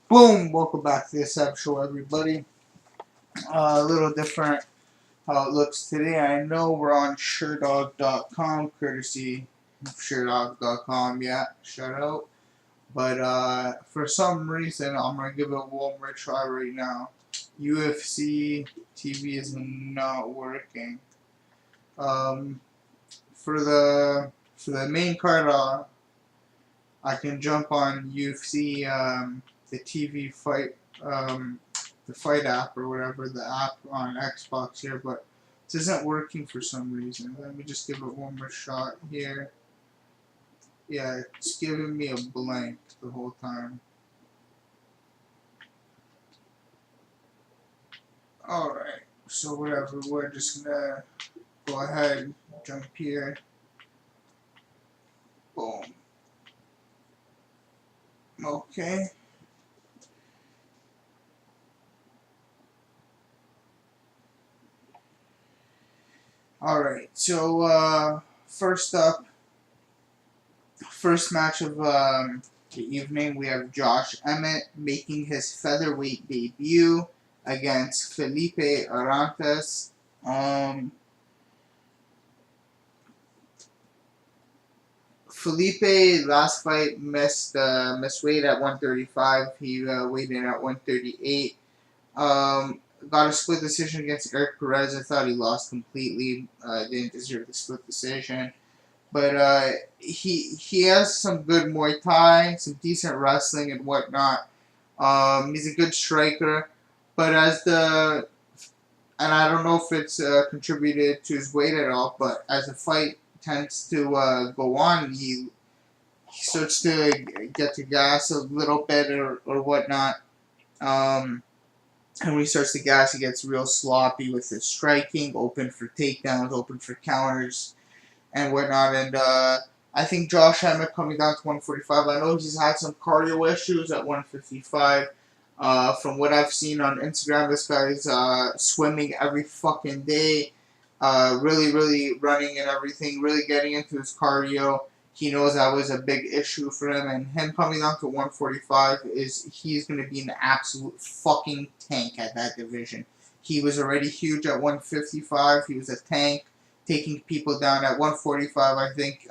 Boom! Welcome back to the Sebs Show, everybody. A little different how it looks today. I know we're on SureDog.com, courtesy of SureDog.com. Yeah, shout out. But for some reason, I'm gonna give it one more try right now. UFC TV is not working. Um, for the main card, I can jump on UFC, the TV fight, the fight app or whatever, the app on Xbox here, but this isn't working for some reason. Let me just give it one more shot here. Yeah, it's giving me a blank the whole time. Alright, so whatever, we're just gonna go ahead, jump here. Boom. Okay. Alright, so first up, first match of the evening, we have Josh Emmett making his featherweight debut against Felipe Arantes. Felipe last fight missed weight at 135. He weighed in at 138. Got a split decision against Eric Perez. I thought he lost completely. Didn't deserve the split decision. But he has some good Muay Thai, some decent wrestling and whatnot. He's a good striker, but and I don't know if it's contributed to his weight at all, but as the fight tends to go on, he starts to get to gas a little bit or whatnot. And when he starts to gas, he gets real sloppy with his striking, open for takedowns, open for counters, and whatnot. And I think Josh Emmett coming down to 145. I know he's had some cardio issues at 155. From what I've seen on Instagram, this guy's swimming every fucking day, really running and everything, really getting into his cardio. He knows that was a big issue for him, and him coming down to 145 he's going to be an absolute fucking tank at that division. He was already huge at 155. He was a tank, taking people down at 145. I think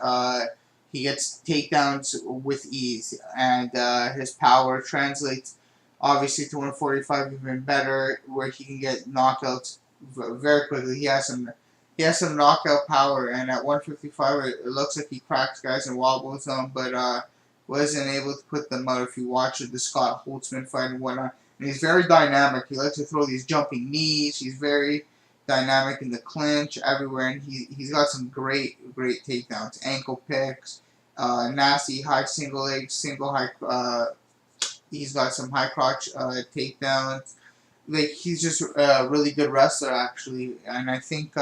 he gets takedowns with ease, and his power translates obviously to 145 even better, where he can get knockouts very quickly. He has some knockout power, and at 155 it looks like he cracks guys and wobbles them, but wasn't able to put them out. If you watch the Scott Holtzman fight and whatnot, and he's very dynamic. He likes to throw these jumping knees. He's very dynamic in the clinch everywhere, and he's got some great takedowns, ankle picks, nasty high single leg, single high. He's got some high crotch takedowns. Like, he's just a really good wrestler, actually, and I think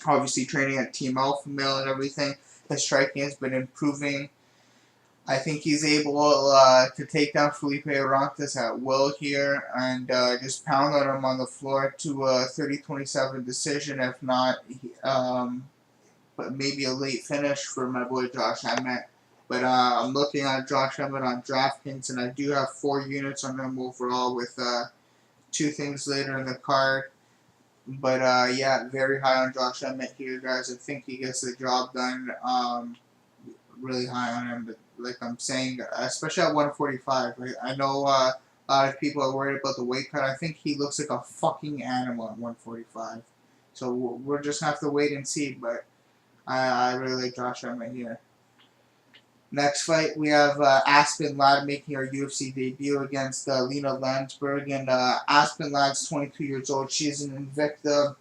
obviously training at Team Alpha Male and everything, his striking has been improving. I think he's able to take down Felipe Arantes at will here and just pound on him on the floor to a 30-27 decision, if not, but maybe a late finish for my boy Josh Emmett. But I'm looking at Josh Emmett on DraftKings, and I do have 4 units on him overall with 2 things later in the card. But yeah, very high on Josh Emmett here, guys. I think he gets the job done. Really high on him, but like I'm saying, especially at 145. I know a lot of people are worried about the weight cut. I think he looks like a fucking animal at 145. So we're just gonna have to wait and see. But I really like Josh Emmett here. Next fight, we have Aspen Ladd making her UFC debut against Lena Lansberg. And Aspen Ladd's 22 years old. She's an Invicta.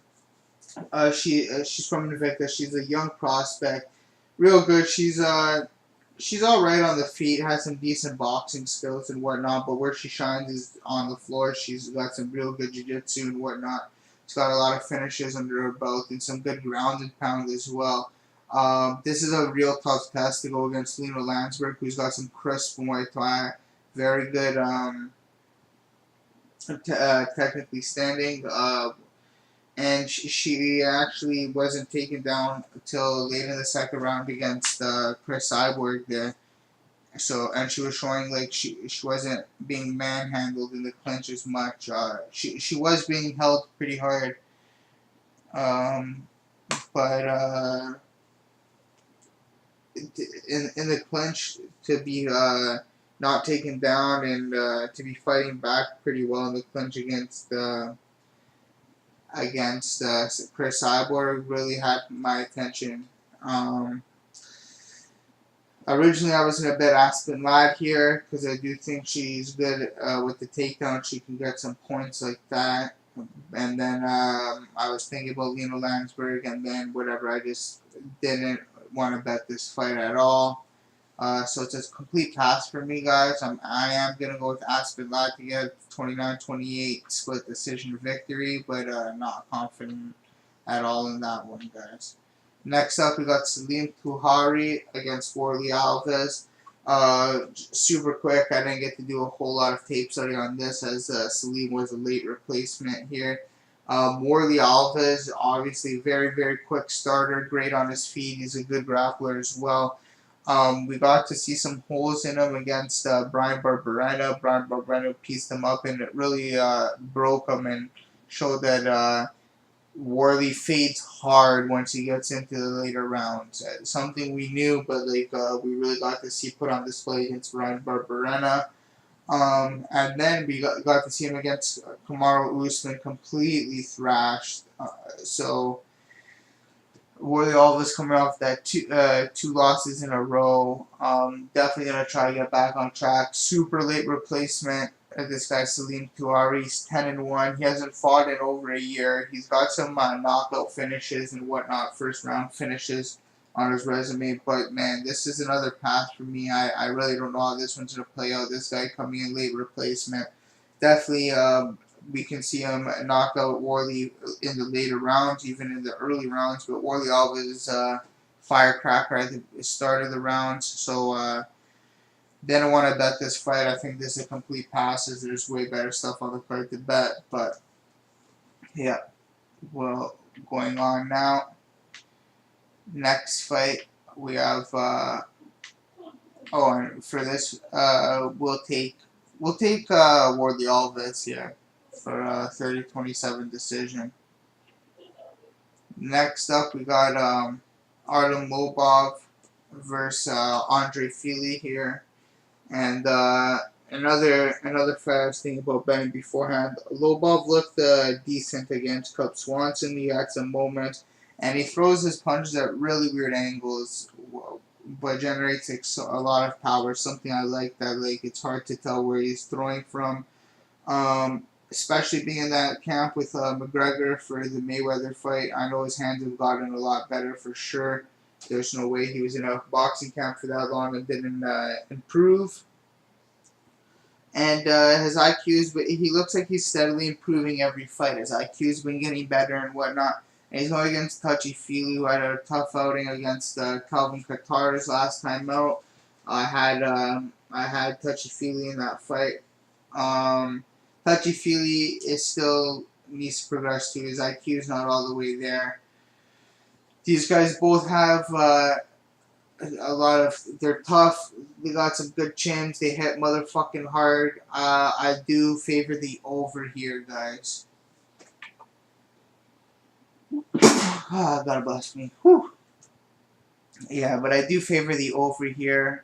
She's from Invicta. She's a young prospect. Real good. She's all right on the feet. Has some decent boxing skills and whatnot. But where she shines is on the floor. She's got some real good jiu-jitsu and whatnot. She's got a lot of finishes under her belt and some good ground and pound as well. This is a real tough test to go against Lena Lansberg, who's got some crisp Muay Thai, very good technically standing, and she actually wasn't taken down until late in the second round against Chris Cyborg there, So, and she was showing like she wasn't being manhandled in the clinch as much. She was being held pretty hard. Um, but in the clinch, to be not taken down and to be fighting back pretty well in the clinch against Chris Cyborg really had my attention. Originally, I was going to bet Aspen Ladd here because I do think she's good with the takedown. She can get some points like that. And then I was thinking about Lena Lansberg, and then whatever. I just didn't want to bet this fight at all. So it's a complete pass for me, guys. I am going to go with Aspen Ladd to get 29-28 split decision victory, but not confident at all in that one, guys. Next up, we got Touahri against Warley Alves. Super quick. I didn't get to do a whole lot of tape study on this as Salim was a late replacement here. Warley Alves, obviously very, very quick starter. Great on his feet. He's a good grappler as well. We got to see some holes in him against Brian Barberena. Brian Barberena pieced him up, and it really broke him and showed that Warley fades hard once he gets into the later rounds. Something we knew, but like we really got to see put on display against Brian Barberena. And then we got to see him against Kamaru Usman, completely thrashed. So Warley Alves coming off that two losses in a row. Definitely gonna try to get back on track. Super late replacement. This guy Salim Touahri, he's 10-1. He hasn't fought in over a year. He's got some knockout finishes and whatnot, first round finishes on his resume. But man, this is another pass for me. I really don't know how this one's gonna play out. This guy coming in late replacement. Definitely we can see him knock out Warley in the later rounds, even in the early rounds. But Warley Alves is a firecracker at the start of the rounds. So didn't want to bet this fight. I think this is a complete pass, as there's way better stuff on the card to bet. But yeah, well, going on now. Next fight we have. And for this, we'll take Warley Alves here for a 30-27 decision. Next up, we got Artem Lobov versus Andre Fili here, and another fight I was thinking about betting beforehand. Lobov looked decent against Cub Swanson. He had some moments, and he throws his punches at really weird angles, but generates a lot of power. Something I like. That like it's hard to tell where he's throwing from. Especially being in that camp with McGregor for the Mayweather fight. I know his hands have gotten a lot better for sure. There's no way he was in a boxing camp for that long and didn't improve. And his IQ's, but he looks like he's steadily improving every fight. His IQ's been getting better and whatnot. And he's going against Touchy Fili, who had a tough outing against Calvin Kattar's last time out. I had Touchy Fili in that fight. Touchy Fili still needs to progress too. His IQ is not all the way there. These guys both have a lot of. They're tough. They got some good chins. They hit motherfucking hard. I do favor the over here, guys. God bless me. Whew. Yeah, but I do favor the over here.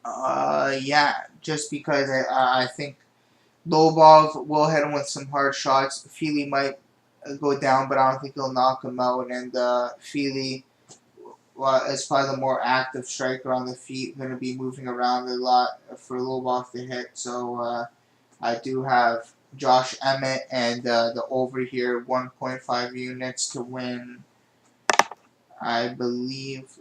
Yeah, just because I think Lobov will hit him with some hard shots. Fili might go down, but I don't think he'll knock him out. And Fili is probably the more active striker on the feet, going to be moving around a lot for Lobov to hit. So I do have Josh Emmett and the over here, 1.5 units to win. I believe,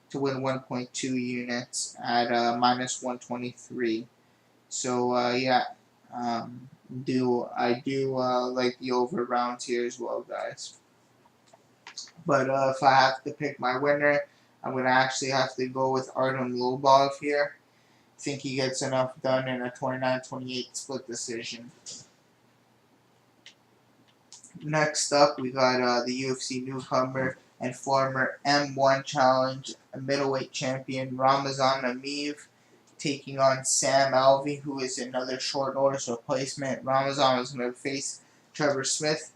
to win 1.2 units at minus 123. So yeah, I do like the over rounds here as well, guys. But if I have to pick my winner, I'm gonna actually have to go with Artem Lobov here. I think he gets enough done in a 29-28 split decision. Next up, we got the UFC newcomer and former M1 Challenge middleweight champion Ramazan Emeev taking on Sam Alvey, who is another short notice replacement. Ramazan was going to face Trevor Smith,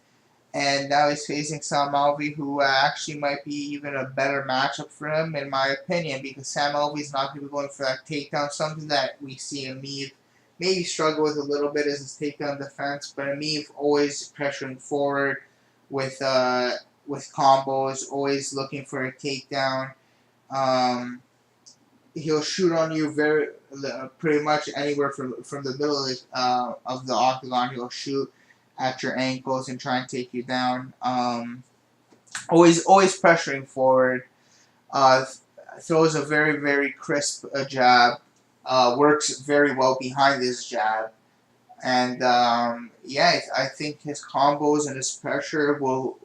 and now he's facing Sam Alvey, who actually might be even a better matchup for him, in my opinion, because Sam Alvey's not going to be going for that takedown, something that we see Emeev maybe struggle with a little bit as his takedown defense, but Emeev always pressuring forward with combos, always looking for a takedown. He'll shoot on you pretty much anywhere from the middle of the octagon. He'll shoot at your ankles and try and take you down. Always pressuring forward. Throws a very crisp jab. Works very well behind his jab. And yeah, I think his combos and his pressure will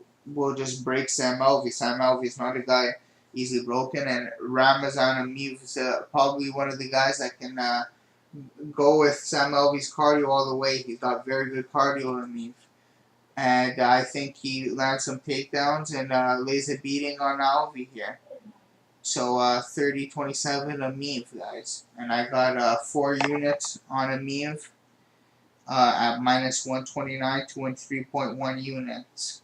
just break Sam Alvey. Sam Alvey is not a guy easily broken, and Ramazan Emeev is probably one of the guys that can go with Sam Alvey's cardio all the way. He's got very good cardio, Emeev. And I think he lands some takedowns and lays a beating on Alvey here. So 30-27 Emeev, guys. And I got 4 units on Emeev at minus 129 to win 3.1 units.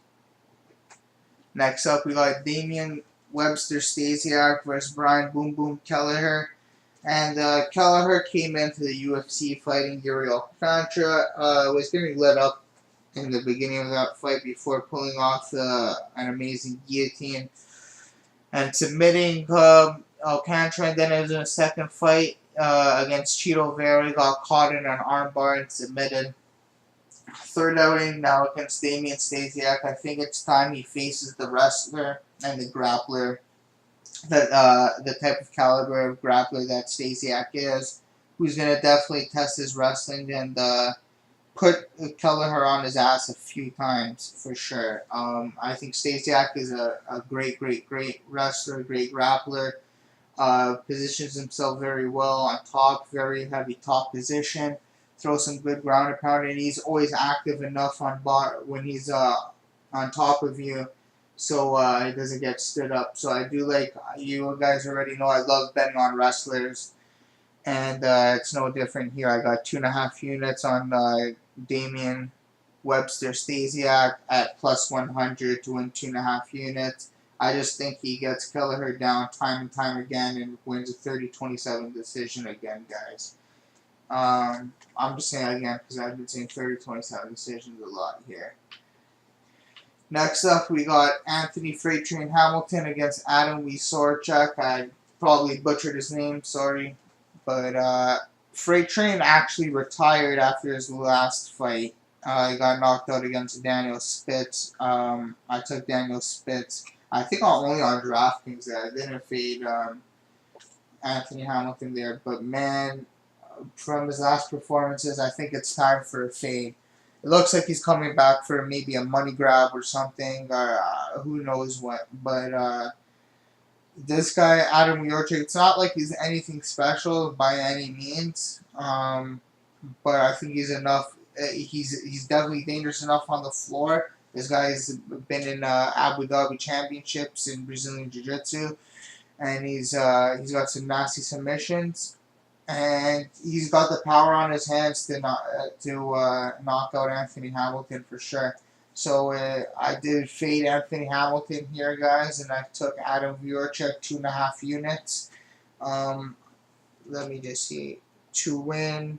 Next up, we got Damian Webster Stasiak versus Brian Boom Boom Kelleher. And Kelleher came into the UFC fighting Yuri Alcantara. Was getting lit up in the beginning of that fight before pulling off an amazing guillotine and submitting Alcantara. And then it was in a second fight against Chito Vera. Got caught in an armbar and submitted. Third outing now against Damian Stasiak. I think it's time he faces the wrestler and the grappler, that the type of caliber of grappler that Stasiak is, who's going to definitely test his wrestling and put Kelleher on his ass a few times for sure. I think Stasiak is a great wrestler, great grappler. Positions himself very well on top, very heavy top position. Throws some good ground and pound, and he's always active enough on when he's on top of you, so he doesn't get stood up. So I do like, you guys already know, I love betting on wrestlers, and it's no different here. I got 2.5 units on Damian Webster Stasiak at plus 100 to win 2.5 units. I just think he gets Kelleher down time and time again and wins a 30-27 decision again, guys. I'm just saying again because I've been saying 30-27 decisions a lot here. Next up, we got Anthony Freight Train Hamilton against Adam Wieczorek. I probably butchered his name, sorry. But Freight Train actually retired after his last fight. He got knocked out against Daniel Spitz. I took Daniel Spitz. I think only on DraftKings there. I didn't fade Anthony Hamilton there. But man, from his last performances, I think it's time for a fade. It looks like he's coming back for maybe a money grab or something, or who knows what. But this guy, Adam Wieczorek, it's not like he's anything special by any means. But I think he's enough. He's definitely dangerous enough on the floor. This guy's been in Abu Dhabi Championships in Brazilian Jiu-Jitsu, and he's got some nasty submissions. And he's got the power on his hands to knock out Anthony Hamilton for sure. So I did fade Anthony Hamilton here, guys, and I took Adam Wieczorek 2.5 units. Let me just see. To win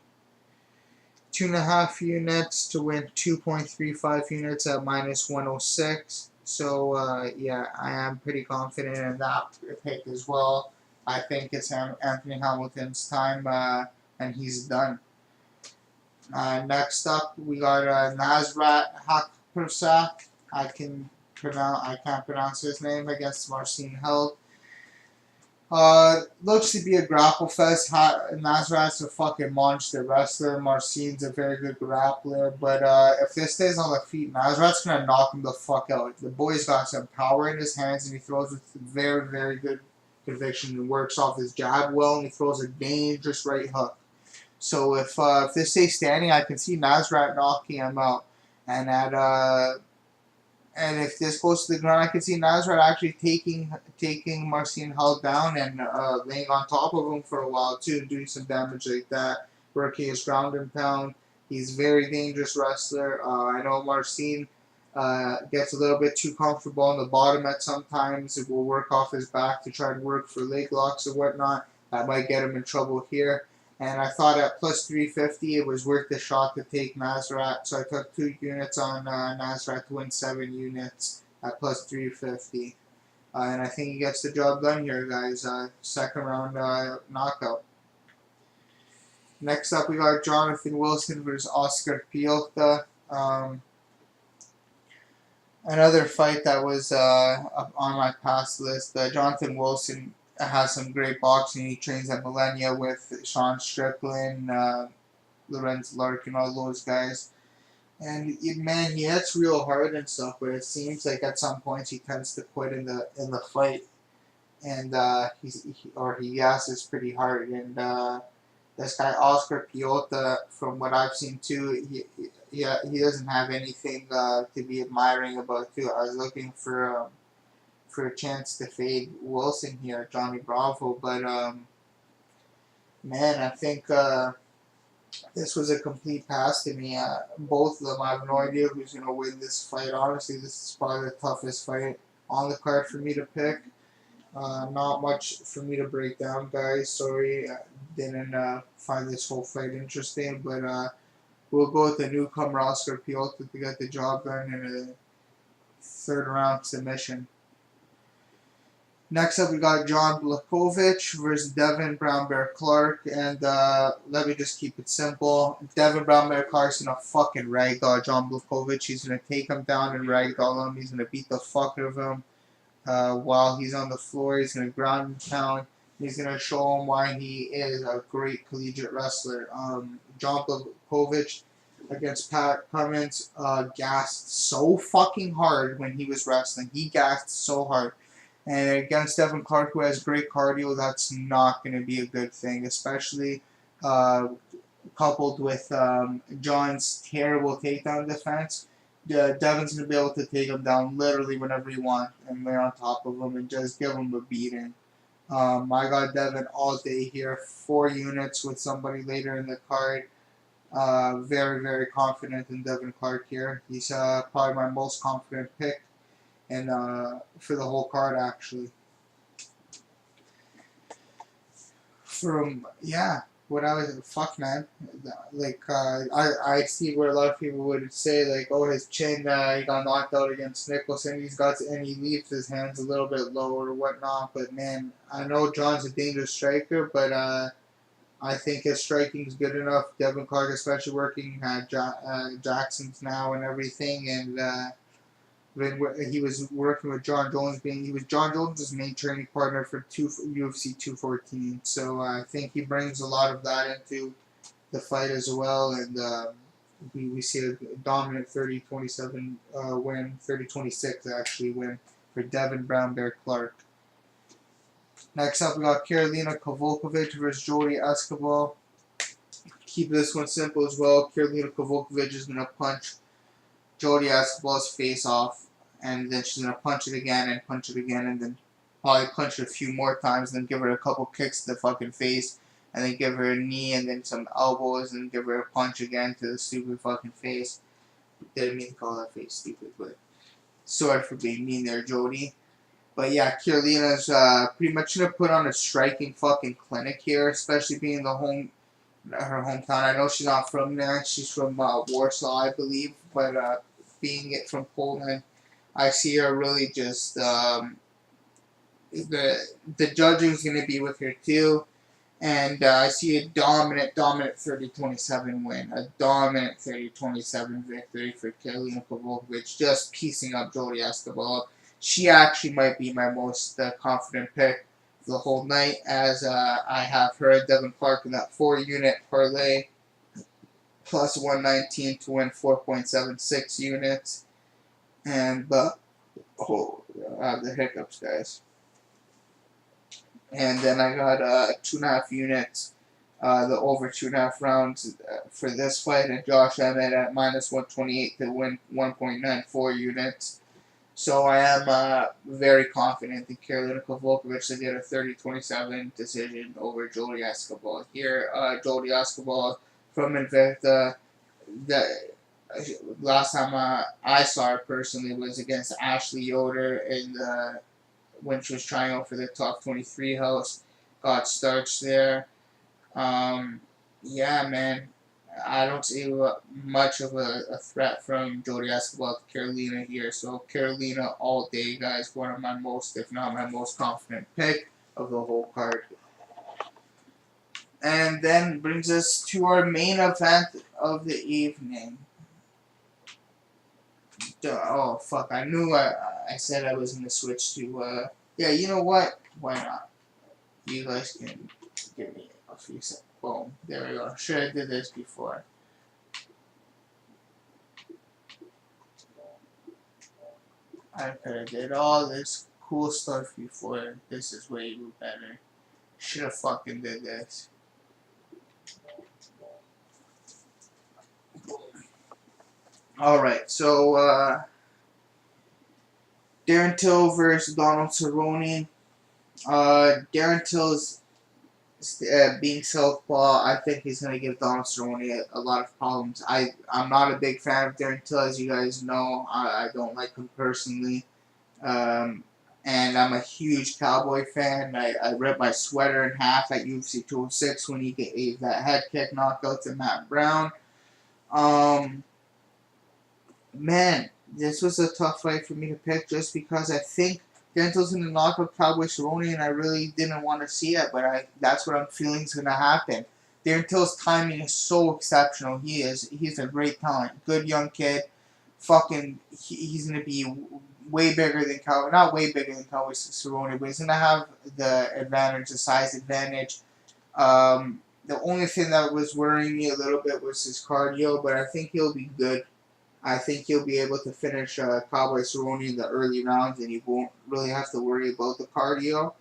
2.5 units to win 2.35 units at minus 106. So yeah, I am pretty confident in that pick as well. I think it's Anthony Hamilton's time, and he's done. Next up, we got Nasrat Haqparast. I can't pronounce his name, against Marcin Held. Looks to be a grapple fest. Nasrat's a fucking monster wrestler. Marcin's a very good grappler. But if this stays on the feet, Nasrat's gonna knock him the fuck out. The boy's got some power in his hands, and he throws with very good conviction and works off his jab well, and he throws a dangerous right hook. So if this stays standing, I can see Nasrat knocking him out. And at And if this goes to the ground, I can see Nasrat actually taking Marcin held down and laying on top of him for a while too, doing some damage like that, working his ground and pound. He's a very dangerous wrestler. I know Marcin gets a little bit too comfortable on the bottom at sometimes. It will work off his back to try to work for leg locks or whatnot. That might get him in trouble here. And I thought at plus 350 it was worth the shot to take Nasrat, so I took 2 units on Nasrat to win 7 units at plus 350. And I think he gets the job done here, guys. Second round knockout. Next up, we got Jonathan Wilson versus Oscar Piechota. Another fight that was up on my past list. Jonathan Wilson has some great boxing. He trains at Millennia with Sean Strickland, Lorenz Larkin, all those guys. And man, he hits real hard and stuff, but it seems like at some points he tends to quit in the fight, and he gasses pretty hard. And this guy Oscar Piechota, from what I've seen too, he doesn't have anything to be admiring about too. I was looking for a chance to fade Wilson here, Johnny Bravo, but man, I think this was a complete pass to me. Both of them, I have no idea who's gonna win this fight. Honestly, this is probably the toughest fight on the card for me to pick. Not much for me to break down, guys. Sorry, I didn't find this whole fight interesting, but we'll go with the newcomer Oscar Piechota to get the job done in a third round submission. Next up, we got John Blachowicz versus Devin Brown Bear Clark, and let me just keep it simple. Devin Brown Bear Clark's gonna fucking ragdoll John Blachowicz. He's gonna take him down and ragdoll him. He's gonna beat the fuck out of him while he's on the floor. He's gonna ground and pound. He's gonna show him why he is a great collegiate wrestler. John Blachowicz against Pat Cummins gassed so fucking hard when he was wrestling. He gassed so hard. And against Devin Clark, who has great cardio, that's not going to be a good thing, especially coupled with John's terrible takedown defense. Devin's going to be able to take him down literally whenever he wants and lay on top of him and just give him a beating. I got Devin all day here. 4 units with somebody later in the card. Very, very confident in Devin Clark here. He's probably my most confident pick. And for the whole card, actually. Fuck, man. Like, I see where a lot of people would say, like, oh, his chin, he got knocked out against Nicholson, and he leaves his hands a little bit lower or whatnot, but man, I know John's a dangerous striker, but I think his striking is good enough. Devin Clark, especially working at Jackson's now and everything, and when he was working with John Jones, he was John Jones' main training partner for UFC 214. So I think he brings a lot of that into the fight as well, and we see a dominant 30-27 win, 30-26 actually win for Devin Brown Bear Clark. Next up, we got Carolina Kowalkiewicz versus Jody Esquibel. Keep this one simple as well. Carolina Kowalkiewicz is gonna punch Jody Esquibel's face off, and then she's gonna punch it again, and then probably punch it a few more times, and then give her a couple kicks to the fucking face, and then give her a knee, and then some elbows, and give her a punch again to the stupid fucking face. Didn't mean to call that face stupid, but sorry for being mean there, Jody. But yeah, Carolina's pretty much gonna put on a striking fucking clinic here, especially being her hometown. I know she's not from there. She's from Warsaw, I believe, but being it from Poland, I see her really just the judging's gonna be with her too, and I see a dominant 30-27 win, a dominant 30-27 victory for Carolina Kowalkiewicz, just piecing up Jody Esquibel. She actually might be my most confident pick for the whole night, as I have her and Devin Clark in that 4-unit parlay, plus 119 to win 4.76 units. And I have the hiccups, guys. And then I got 2.5 units, the over 2.5 rounds for this fight, and Josh Emmett at minus 128 to win 1.94 units. So I am very confident in Karolina Kowalkiewicz to get a 30-27 decision over Jody Esquibel. Here, Jody Esquibel from Invicta, the last time I saw her personally was against Ashley Yoder in the when she was trying out for the top 23 house. Got starts there. Um, yeah, man. I don't see much of a threat from Jody Esquibel to Karolina here. So Karolina all day, guys. One of my most, if not my most confident pick of the whole card. And then brings us to our main event of the evening. Oh, fuck. I knew I said I was going to switch to, yeah, you know what? Why not? You guys can give me a few seconds. Boom. There we go. Should have did this before. I could have did all this cool stuff before. This is way better. Should have fucking did this. Alright, so, Darren Till versus Donald Cerrone. Darren Till's being southpaw, I think he's going to give Donald Cerrone a lot of problems. I'm not a big fan of Darren Till, as you guys know. I don't like him personally. And I'm a huge Cowboy fan. I ripped my sweater in half at UFC 206 when he gave that head kick knockout to Matt Brown. Man, this was a tough fight for me to pick just because I think Dental's going to knock out Cowboy Cerrone, and I really didn't want to see it, but that's what I'm feeling is going to happen. Darren Till's timing is so exceptional. He's a great talent. Good young kid. He's going to be way bigger than Cowboy. Not way bigger than Cowboy Cerrone, but he's going to have the advantage, the size advantage. The only thing that was worrying me a little bit was his cardio, but I think he'll be good. I think he'll be able to finish Cowboy Cerrone in the early rounds, and he won't really have to worry about the cardio.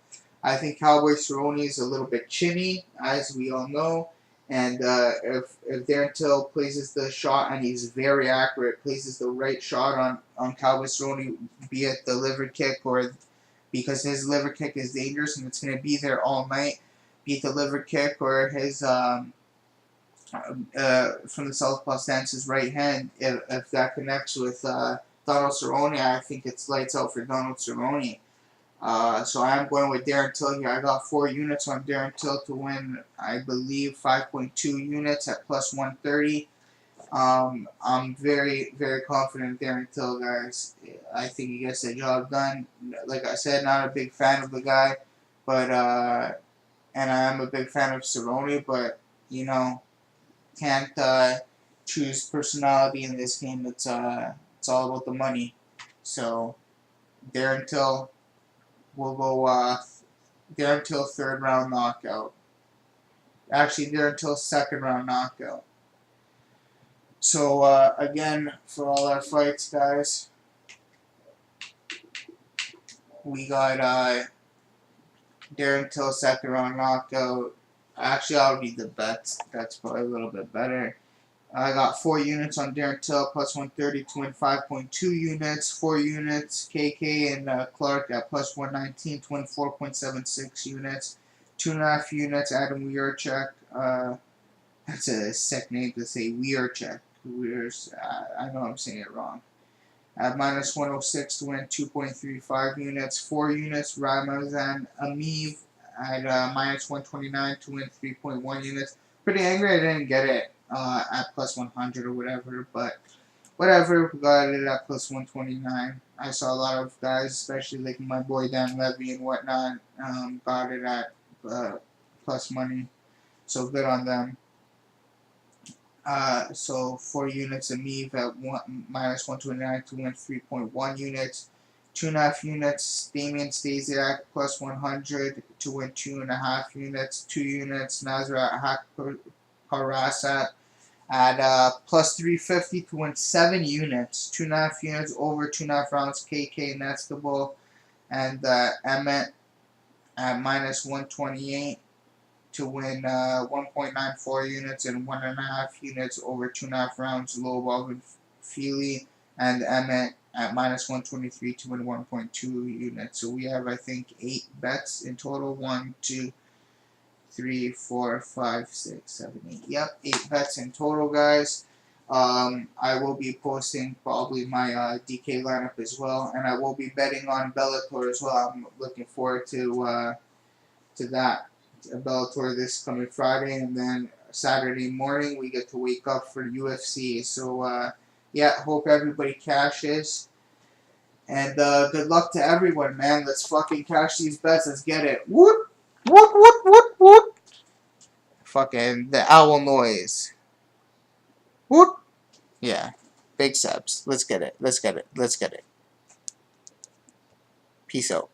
I think Cowboy Cerrone is a little bit chinny, as we all know, and if Darren Till places the shot, and he's very accurate, places the right shot on Cowboy Cerrone, be it the liver kick or because his liver kick is dangerous and it's going to be there all night, be it the liver kick or his from the southpaw stance, his right hand, if that connects with Donald Cerrone, I think it's lights out for Donald Cerrone. So I am going with Darren Till here. I got 4 units on Darren Till to win, I believe, 5.2 units at plus 130. I'm very, very confident in Darren Till, guys. I think he gets the job done. Like I said, not a big fan of the guy, but and I am a big fan of Cerrone, but you know, can't choose personality in this game. It's all about the money. So Darren Till will go Darren Till 3rd round knockout. Actually, Darren Till 2nd round knockout. So again, for all our fights, guys, we got Darren Till 2nd round knockout. Actually, I'll read the bets. That's probably a little bit better. I got 4 units on Darren Till, plus 130 to win 5.2 units. 4 units, KK and Clark at plus 119 to win 4.76 units. 2.5 units, Adam Wieczorek. That's a sick name to say, Wieczorek. I know I'm saying it wrong. At minus 106 to win 2.35 units. 4 units, Ramazan Emeev at minus 129 to win 3.1 units. Pretty angry I didn't get it at plus 100 or whatever, but whatever, we got it at plus 129. I saw a lot of guys, especially like my boy Dan Levy and whatnot, got it at plus money, so good on them. So 4 units Emeev at minus 129 to win 3.1 units. 2.5 units, Damian Stasiak plus 100 to win 2.5 units. 2 units, Nasrat Haqparast at plus 350 to win 7 units. 2.5 units over 2.5 rounds, KK and Esquibel. And Emmett at minus 128 to win 1.94 units and 1.5 units over 2.5 rounds, Lobov and Fili. And Emmett at minus 123 to win 1.2 units. So we have, I think, 8 bets in total. 1, 2, 3, 4, 5, 6, 7, 8. Yep, 8 bets in total, guys. I will be posting probably my DK lineup as well, and I will be betting on Bellator as well. I'm looking forward to that. Bellator this coming Friday, and then Saturday morning we get to wake up for UFC. So yeah, hope everybody cashes, and good luck to everyone, man. Let's fucking cash these bets. Let's get it. Whoop, whoop, whoop, whoop, whoop. Fucking the owl noise. Whoop. Yeah, big Sebs. Let's get it. Let's get it. Let's get it. Peace out.